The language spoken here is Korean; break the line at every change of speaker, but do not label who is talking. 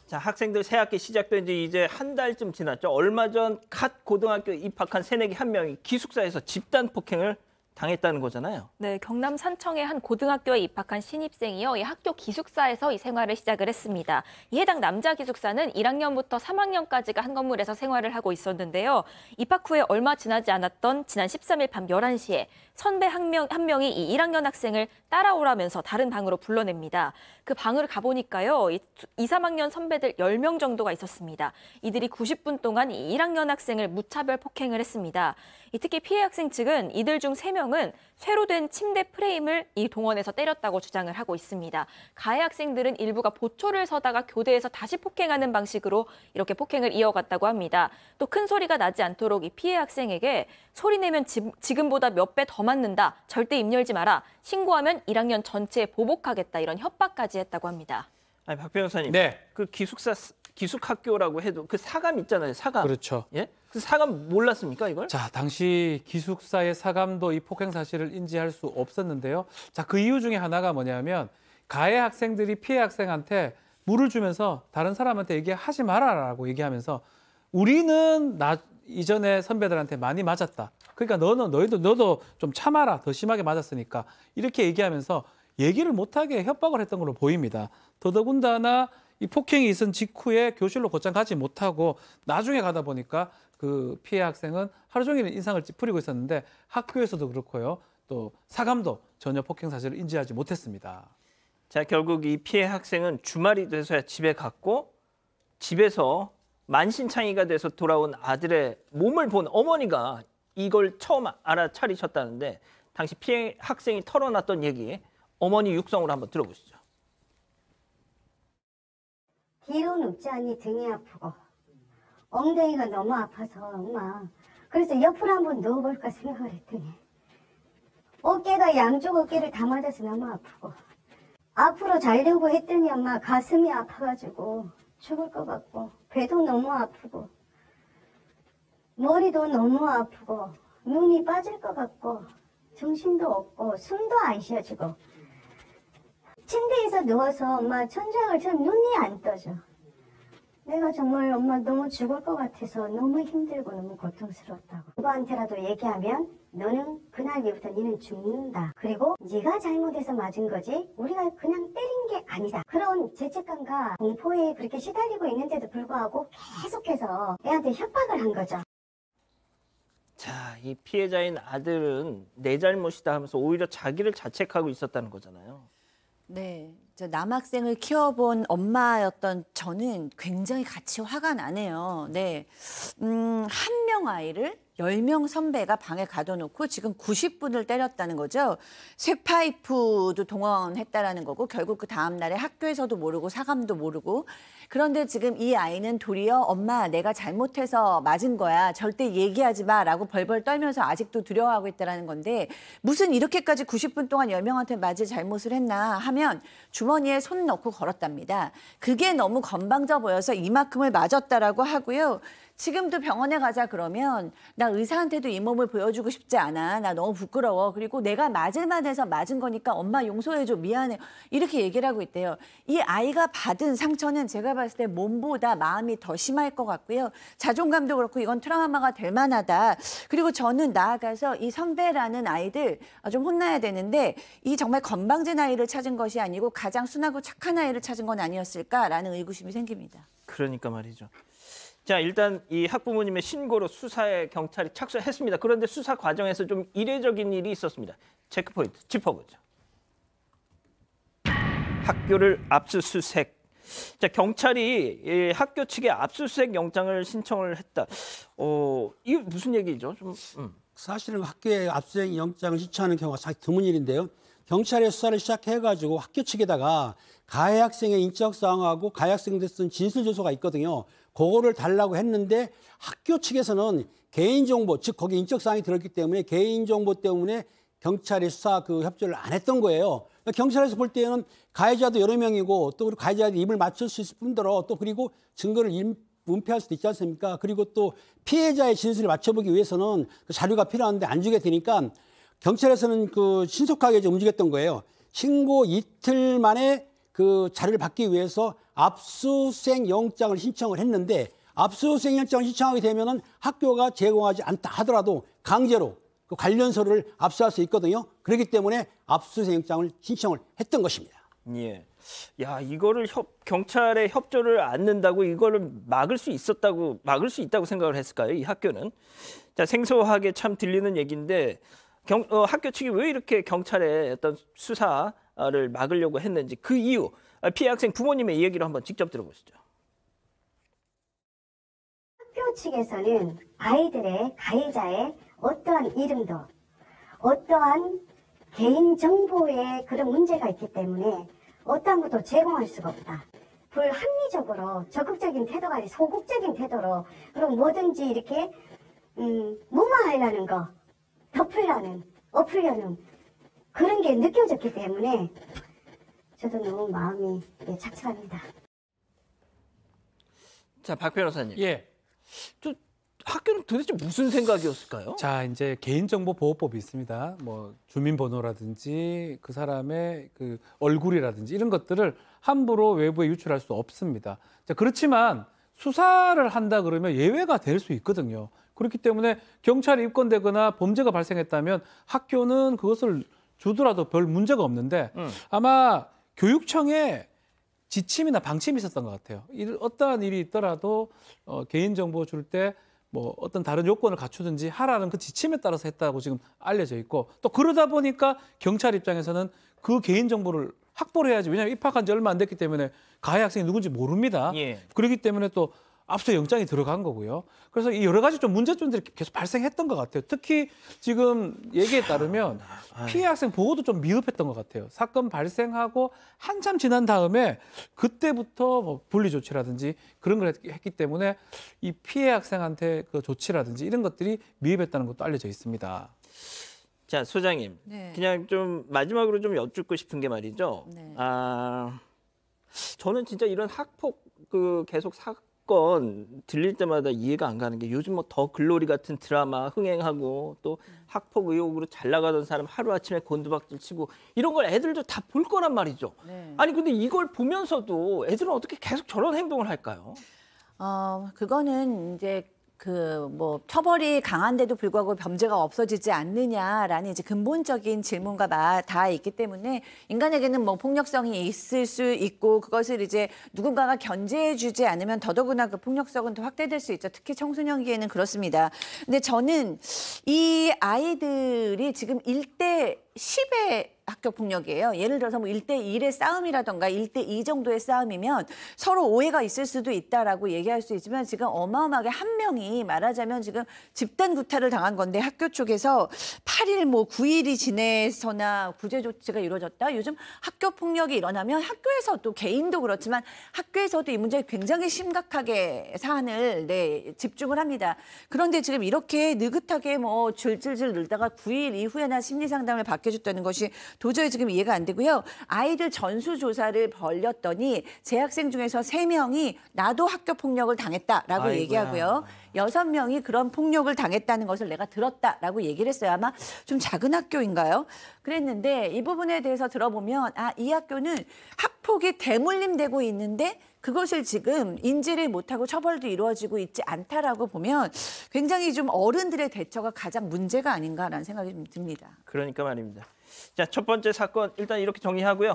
자, 학생들 새학기 시작된 지 이제 한 달쯤 지났죠. 얼마 전 갓 고등학교 입학한 새내기 한 명이 기숙사에서 집단 폭행을 당했다는 거잖아요.
네, 경남 산청의 한 고등학교에 입학한 신입생이요. 이 학교 기숙사에서 이 생활을 시작을 했습니다. 이 해당 남자 기숙사는 1학년부터 3학년까지가 한 건물에서 생활을 하고 있었는데요. 입학 후에 얼마 지나지 않았던 지난 13일 밤 11시에 선배 한 명이 이 1학년 학생을 따라오라면서 다른 방으로 불러냅니다. 그 방을 가보니까요. 2, 3학년 선배들 10명 정도가 있었습니다. 이들이 90분 동안 이 1학년 학생을 무차별 폭행을 했습니다. 특히 피해 학생 측은 이들 중 3명은 쇠로 된 침대 프레임을 이 동원해서 때렸다고 주장을 하고 있습니다. 가해 학생들은 일부가 보초를 서다가 교대에서 다시 폭행하는 방식으로 이렇게 폭행을 이어갔다고 합니다. 또 큰 소리가 나지 않도록 이 피해 학생에게 소리 내면 지금보다 몇 배 더 맞는다. 절대 입 열지 마라. 신고하면 1학년 전체에 보복하겠다. 이런 협박까지 했다고 합니다.
아니, 박 변호사님.
네.
그 기숙학교라고 해도 그 사감 있잖아요. 사감.
그렇죠.
예? 그 사감 몰랐습니까, 이걸?
자, 당시 기숙사의 사감도 이 폭행 사실을 인지할 수 없었는데요. 자, 그 이유 중에 하나가 뭐냐면 가해 학생들이 피해 학생한테 물을 주면서 다른 사람한테 얘기하지 마라라고 얘기하면서 우리는 이전에 선배들한테 많이 맞았다. 그러니까 너도 좀 참아라. 더 심하게 맞았으니까. 이렇게 얘기하면서 얘기를 못하게 협박을 했던 걸로 보입니다. 더더군다나 이 폭행이 있은 직후에 교실로 곧장 가지 못하고 나중에 가다 보니까 그 피해 학생은 하루 종일 인상을 찌푸리고 있었는데 학교에서도 그렇고요. 또 사감도 전혀 폭행 사실을 인지하지 못했습니다.
자, 결국 이 피해 학생은 주말이 돼서야 집에 갔고 집에서 만신창이가 돼서 돌아온 아들의 몸을 본 어머니가 이걸 처음 알아차리셨다는데 당시 피해 학생이 털어놨던 얘기 어머니 육성으로 한번 들어보시죠.
뒤로 눕지 않니 등이 아프고 엉덩이가 너무 아파서 엄마 그래서 옆으로 한번 누워볼까 생각을 했더니 어깨가 양쪽 어깨를 다 맞아서 너무 아프고 앞으로 자려고 했더니 엄마 가슴이 아파가지고 죽을 것 같고 배도 너무 아프고 머리도 너무 아프고 눈이 빠질 것 같고 정신도 없고 숨도 안 쉬어지고 침대에서 누워서 엄마 천장을 전 눈이 안 떠져. 내가 정말 엄마 너무 죽을 것 같아서 너무 힘들고 너무 고통스러웠다고. 누구한테라도 얘기하면 너는 그날 이후부터 너는 죽는다. 그리고 네가 잘못해서 맞은 거지 우리가 그냥 때린 게 아니다. 그런 죄책감과 공포에 그렇게 시달리고 있는데도 불구하고 계속해서 애한테 협박을 한 거죠.
자, 이 피해자인 아들은 내 잘못이다 하면서 오히려 자기를 자책하고 있었다는 거잖아요.
네, 저 남학생을 키워본 엄마였던 저는 굉장히 같이 화가 나네요. 네, 한 명 아이를 10명 선배가 방에 가둬놓고 지금 90분을 때렸다는 거죠. 쇠파이프도 동원했다라는 거고 결국 그 다음 날에 학교에서도 모르고 사감도 모르고 그런데 지금 이 아이는 도리어 엄마 내가 잘못해서 맞은 거야. 절대 얘기하지 마라고 벌벌 떨면서 아직도 두려워하고 있다는 건데 무슨 이렇게까지 90분 동안 10명한테 맞을 잘못을 했나 하면 주머니에 손 넣고 걸었답니다. 그게 너무 건방져 보여서 이만큼을 맞았다라고 하고요. 지금도 병원에 가자 그러면 나 의사한테도 이 몸을 보여주고 싶지 않아. 나 너무 부끄러워. 그리고 내가 맞을 만해서 맞은 거니까 엄마 용서해줘. 미안해. 이렇게 얘기를 하고 있대요. 이 아이가 받은 상처는 제가 봤을 때 몸보다 마음이 더 심할 것 같고요. 자존감도 그렇고 이건 트라우마가 될 만하다. 그리고 저는 나아가서 이 선배라는 아이들 좀 혼나야 되는데 이 정말 건방진 아이를 찾은 것이 아니고 가장 순하고 착한 아이를 찾은 건 아니었을까라는 의구심이 생깁니다.
그러니까 말이죠. 자, 일단 이 학부모님의 신고로 수사에 경찰이 착수했습니다. 그런데 수사 과정에서 좀 이례적인 일이 있었습니다. 체크포인트 짚어보죠. 학교를 압수수색. 자, 경찰이 학교 측에 압수수색 영장을 신청을 했다. 이게 무슨 얘기죠?
사실은 학교에 압수수색 영장을 신청하는 경우가 상당히 드문 일인데요. 경찰의 수사를 시작해가지고 학교 측에다가 가해 학생의 인적 사항하고 가해 학생들 쓴 진술 조서가 있거든요. 그거를 달라고 했는데 학교 측에서는 개인정보, 즉 거기 인적 사항이 들어있기 때문에 개인정보 때문에 경찰이 수사 협조를 안 했던 거예요. 경찰에서 볼 때는 가해자도 여러 명이고 또 가해자한테 입을 맞출 수 있을 뿐더러 또 그리고 증거를 은폐할 수도 있지 않습니까? 그리고 또 피해자의 진술을 맞춰보기 위해서는 그 자료가 필요한데 안 주게 되니까 경찰에서는 신속하게 좀 움직였던 거예요. 신고 이틀 만에 그 자료를 받기 위해서 압수수색 영장을 신청을 했는데 압수수색 영장을 신청하게 되면은 학교가 제공하지 않다 하더라도 강제로 그 관련 서류를 압수할 수 있거든요. 그렇기 때문에 압수수색 영장을 신청을 했던 것입니다.
예. 야, 이거를 경찰의 협조를 않는다고 이거를 막을 수 있다고 생각을 했을까요? 이 학교는. 자, 생소하게 참 들리는 얘기인데 학교 측이 왜 이렇게 경찰의 어떤 수사를 막으려고 했는지 그 이유, 피해 학생 부모님의 얘기를 한번 직접 들어보시죠.
학교 측에서는 아이들의 가해자의 어떠한 이름도 어떠한 개인정보에 그런 문제가 있기 때문에 어떠한 것도 제공할 수가 없다. 불합리적으로 적극적인 태도가 아니라 소극적인 태도로 그럼 뭐든지 이렇게 무마하려는 거, 엎으려는 그런 게 느껴졌기 때문에 저도 너무 마음이 착잡합니다.
자, 박 변호사님.
예.
학교는 도대체 무슨 생각이었을까요?
자, 이제 개인정보보호법이 있습니다. 뭐 주민번호라든지 그 사람의 그 얼굴이라든지 이런 것들을 함부로 외부에 유출할 수 없습니다. 자, 그렇지만 수사를 한다 그러면 예외가 될 수 있거든요. 그렇기 때문에 경찰이 입건되거나 범죄가 발생했다면 학교는 그것을 주더라도 별 문제가 없는데 아마 교육청에 지침이나 방침이 있었던 것 같아요. 어떠한 일이 있더라도 개인정보 줄 때 뭐 어떤 다른 요건을 갖추든지 하라는 그 지침에 따라서 했다고 지금 알려져 있고 또 그러다 보니까 경찰 입장에서는 그 개인정보를 확보를 해야지. 왜냐하면 입학한 지 얼마 안 됐기 때문에 가해 학생이 누군지 모릅니다.
예.
그렇기 때문에 또 압수 영장이 들어간 거고요. 그래서 이 여러 가지 좀 문제점들이 계속 발생했던 것 같아요. 특히 지금 얘기에 따르면 피해 학생 보호도 좀 미흡했던 것 같아요. 사건 발생하고 한참 지난 다음에 그때부터 뭐 분리 조치라든지 그런 걸 했기 때문에 이 피해 학생한테 그 조치라든지 이런 것들이 미흡했다는 것도 알려져 있습니다.
자, 소장님.
네.
그냥 좀 마지막으로 좀 여쭙고 싶은 게 말이죠.
네.
저는 진짜 이런 학폭 계속 사건 들릴 때마다 이해가 안 가는 게 요즘 뭐 더 글로리 같은 드라마 흥행하고 또 학폭 의혹으로 잘 나가던 사람 하루아침에 곤두박질 치고 이런 걸 애들도 다 볼 거란 말이죠.
네.
아니 근데 이걸 보면서도 애들은 어떻게 계속 저런 행동을 할까요?
그거는 이제 뭐 처벌이 강한데도 불구하고 범죄가 없어지지 않느냐라는 이제 근본적인 질문과 다 있기 때문에 인간에게는 뭐 폭력성이 있을 수 있고 그것을 이제 누군가가 견제해주지 않으면 더더구나 그 폭력성은 더 확대될 수 있죠. 특히 청소년기에는 그렇습니다. 근데 저는 이 아이들이 지금 1대 10의 학교 폭력이에요. 예를 들어서 뭐 1대1의 싸움이라던가 1대2 정도의 싸움이면 서로 오해가 있을 수도 있다라고 얘기할 수 있지만 지금 어마어마하게 한 명이 말하자면 지금 집단 구타를 당한 건데 학교 쪽에서 8일 뭐 9일이 지내서나 구제 조치가 이루어졌다. 요즘 학교 폭력이 일어나면 학교에서도 개인도 그렇지만 학교에서도 이 문제 굉장히 심각하게 사안을 집중을 합니다. 그런데 지금 이렇게 느긋하게 뭐 줄줄줄 늘다가 9일 이후에나 심리 상담을 받게 줬다는 것이 도저히 지금 이해가 안 되고요. 아이들 전수조사를 벌렸더니 재학생 중에서 3명이 나도 학교 폭력을 당했다라고
아이고야.
얘기하고요. 6명이 그런 폭력을 당했다는 것을 내가 들었다라고 얘기를 했어요. 아마 좀 작은 학교인가요? 그랬는데 이 부분에 대해서 들어보면 이 학교는 학폭이 대물림되고 있는데 그것을 지금 인지를 못하고 처벌도 이루어지고 있지 않다라고 보면 굉장히 좀 어른들의 대처가 가장 문제가 아닌가라는 생각이 좀 듭니다.
그러니까 말입니다. 자, 첫 번째 사건 일단 이렇게 정리하고요.